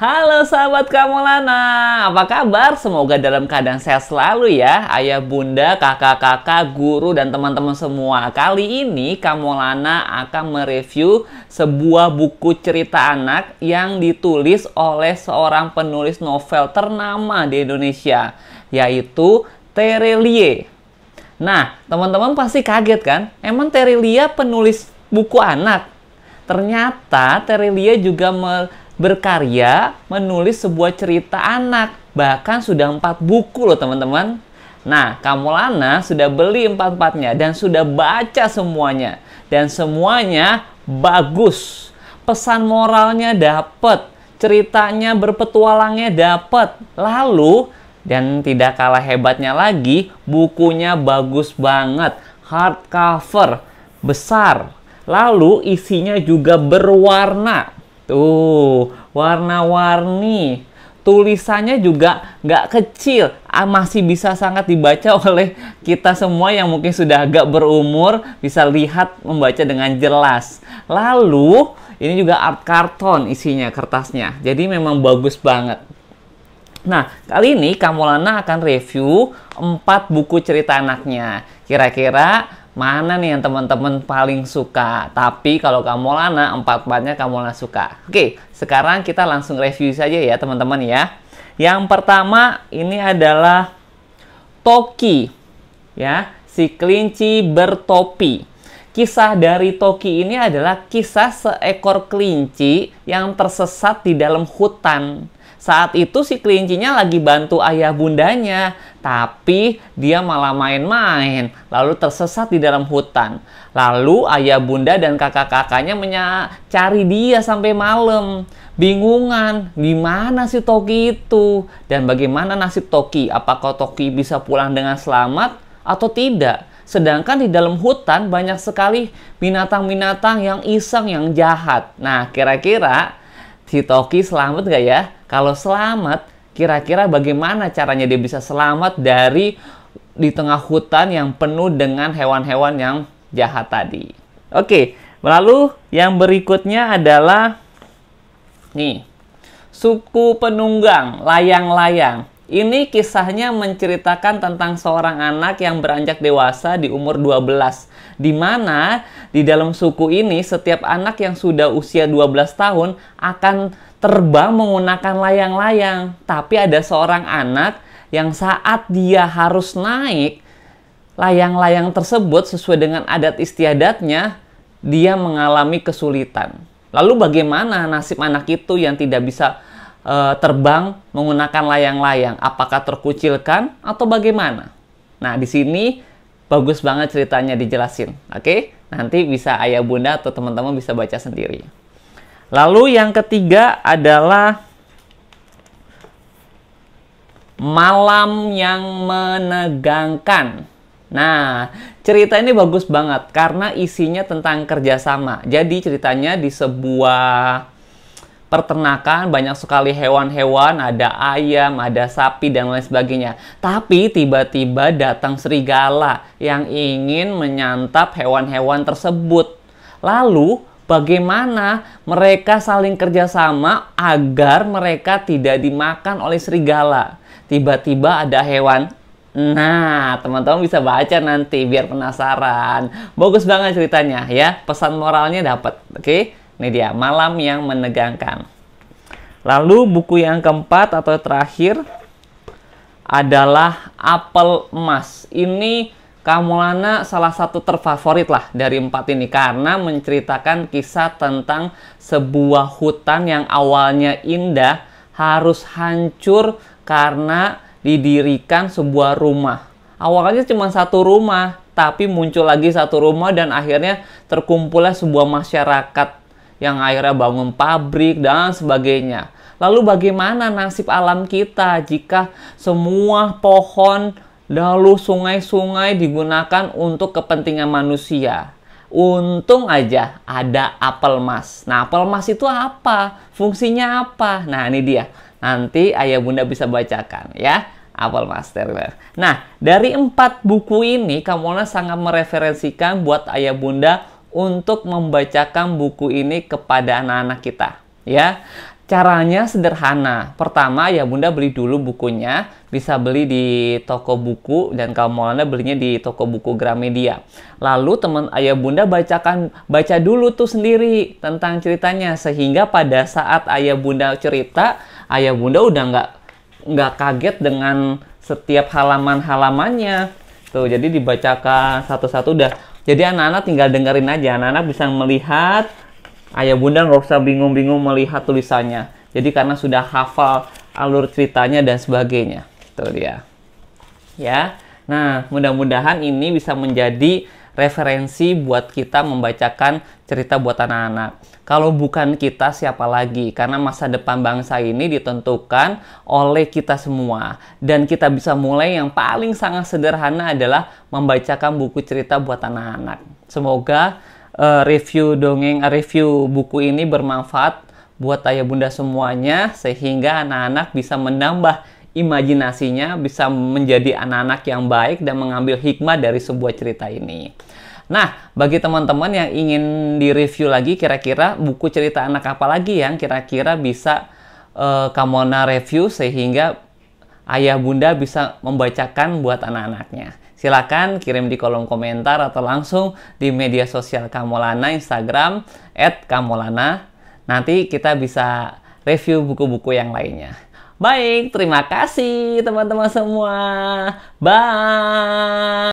Halo sahabat Kamolana, apa kabar? Semoga dalam keadaan sehat selalu ya, ayah, bunda, kakak-kakak, guru, dan teman-teman semua. Kali ini Kamolana akan mereview sebuah buku cerita anak yang ditulis oleh seorang penulis novel ternama di Indonesia, yaitu Terelie. Nah, teman-teman pasti kaget kan? Emang Terelie penulis buku anak? Ternyata Terelie juga berkarya menulis sebuah cerita anak. Bahkan sudah 4 buku loh teman-teman. Nah, Kamolana sudah beli 4-4-nya dan sudah baca semuanya. Dan semuanya bagus. Pesan moralnya dapat. Ceritanya berpetualangnya dapat. Lalu, dan tidak kalah hebatnya lagi, bukunya bagus banget. Hardcover, besar. Lalu isinya juga berwarna. Tuh, warna-warni. Tulisannya juga nggak kecil. Masih bisa sangat dibaca oleh kita semua yang mungkin sudah agak berumur. Bisa lihat, membaca dengan jelas. Lalu, ini juga art karton isinya, kertasnya. Jadi memang bagus banget. Nah, kali ini Kamolana akan review 4 buku cerita anaknya. Kira-kira mana nih yang teman-teman paling suka? Tapi kalau Kamolana, 4-4-nya Kamolana suka. Oke, sekarang kita langsung review saja ya teman-teman ya. Yang pertama ini adalah Toki, ya, si kelinci bertopi. Kisah dari Toki ini adalah kisah seekor kelinci yang tersesat di dalam hutan. Saat itu si kelincinya lagi bantu ayah bundanya, tapi dia malah main-main, lalu tersesat di dalam hutan. Lalu ayah bunda dan kakak-kakaknya mencari dia sampai malam. Bingungan, gimana si Toki itu? Dan bagaimana nasib Toki? Apakah Toki bisa pulang dengan selamat atau tidak? Sedangkan di dalam hutan banyak sekali binatang-binatang yang iseng, yang jahat. Nah, kira-kira si Toki selamat gak ya? Kalau selamat, kira-kira bagaimana caranya dia bisa selamat dari di tengah hutan yang penuh dengan hewan-hewan yang jahat tadi? Oke, lalu yang berikutnya adalah nih, suku penunggang layang-layang. Ini kisahnya menceritakan tentang seorang anak yang beranjak dewasa di umur 12. Di mana di dalam suku ini setiap anak yang sudah usia 12 tahun akan terbang menggunakan layang-layang. Tapi ada seorang anak yang saat dia harus naik layang-layang tersebut sesuai dengan adat istiadatnya, dia mengalami kesulitan. Lalu bagaimana nasib anak itu yang tidak bisa terbang menggunakan layang-layang? Apakah terkucilkan atau bagaimana? Nah, di sini bagus banget ceritanya dijelasin. Oke? Nanti bisa ayah bunda atau teman-teman bisa baca sendiri. Lalu yang ketiga adalah Malam yang Menegangkan. Nah, cerita ini bagus banget karena isinya tentang kerjasama. Jadi ceritanya di sebuah peternakan, banyak sekali hewan-hewan, ada ayam, ada sapi, dan lain sebagainya. Tapi tiba-tiba datang serigala yang ingin menyantap hewan-hewan tersebut. Lalu, bagaimana mereka saling kerjasama agar mereka tidak dimakan oleh serigala? Tiba-tiba ada hewan. Nah, teman-teman bisa baca nanti biar penasaran. Bagus banget ceritanya ya, pesan moralnya dapat. Oke? Ini dia, Malam yang Menegangkan. Lalu buku yang keempat atau terakhir adalah Apel Emas. Ini Kamolana salah satu terfavorit lah dari 4 ini karena menceritakan kisah tentang sebuah hutan yang awalnya indah harus hancur karena didirikan sebuah rumah. Awalnya cuma 1 rumah, tapi muncul lagi 1 rumah dan akhirnya terkumpullah sebuah masyarakat yang akhirnya bangun pabrik dan sebagainya. Lalu bagaimana nasib alam kita jika semua pohon lalu sungai-sungai digunakan untuk kepentingan manusia? Untung aja ada apel emas. Nah, apel emas itu apa? Fungsinya apa? Nah, ini dia. Nanti ayah bunda bisa bacakan ya. Apel emas. Nah, dari 4 buku ini Kamolana sangat mereferensikan buat ayah bunda untuk membacakan buku ini kepada anak-anak kita, ya. Caranya sederhana. Pertama, Ayah Bunda beli dulu bukunya. Bisa beli di toko buku dan kamu Maulana belinya di toko buku Gramedia. Lalu teman Ayah Bunda baca dulu tuh sendiri tentang ceritanya, sehingga pada saat Ayah Bunda cerita, Ayah Bunda udah nggak kaget dengan setiap halaman-halamannya. Tuh, jadi dibacakan satu-satu udah. Jadi anak-anak tinggal dengerin aja. Anak-anak bisa melihat, Ayah Bunda nggak usah bingung-bingung melihat tulisannya. Jadi karena sudah hafal alur ceritanya dan sebagainya. Itu dia. Ya. Nah, mudah-mudahan ini bisa menjadi referensi buat kita membacakan cerita buat anak-anak. Kalau bukan kita, siapa lagi? Karena masa depan bangsa ini ditentukan oleh kita semua. Dan kita bisa mulai yang paling sangat sederhana adalah membacakan buku cerita buat anak-anak. Semoga review buku ini bermanfaat buat Ayah Bunda semuanya, sehingga anak-anak bisa menambah imajinasinya, bisa menjadi anak-anak yang baik dan mengambil hikmah dari sebuah cerita ini. Nah, bagi teman-teman yang ingin direview lagi, kira-kira buku cerita anak apa lagi yang kira-kira bisa kamu review sehingga Ayah Bunda bisa membacakan buat anak-anaknya. Silakan kirim di kolom komentar atau langsung di media sosial Kak Maulana, Instagram @kamolana. Nanti kita bisa review buku-buku yang lainnya. Baik, terima kasih teman-teman semua. Bye.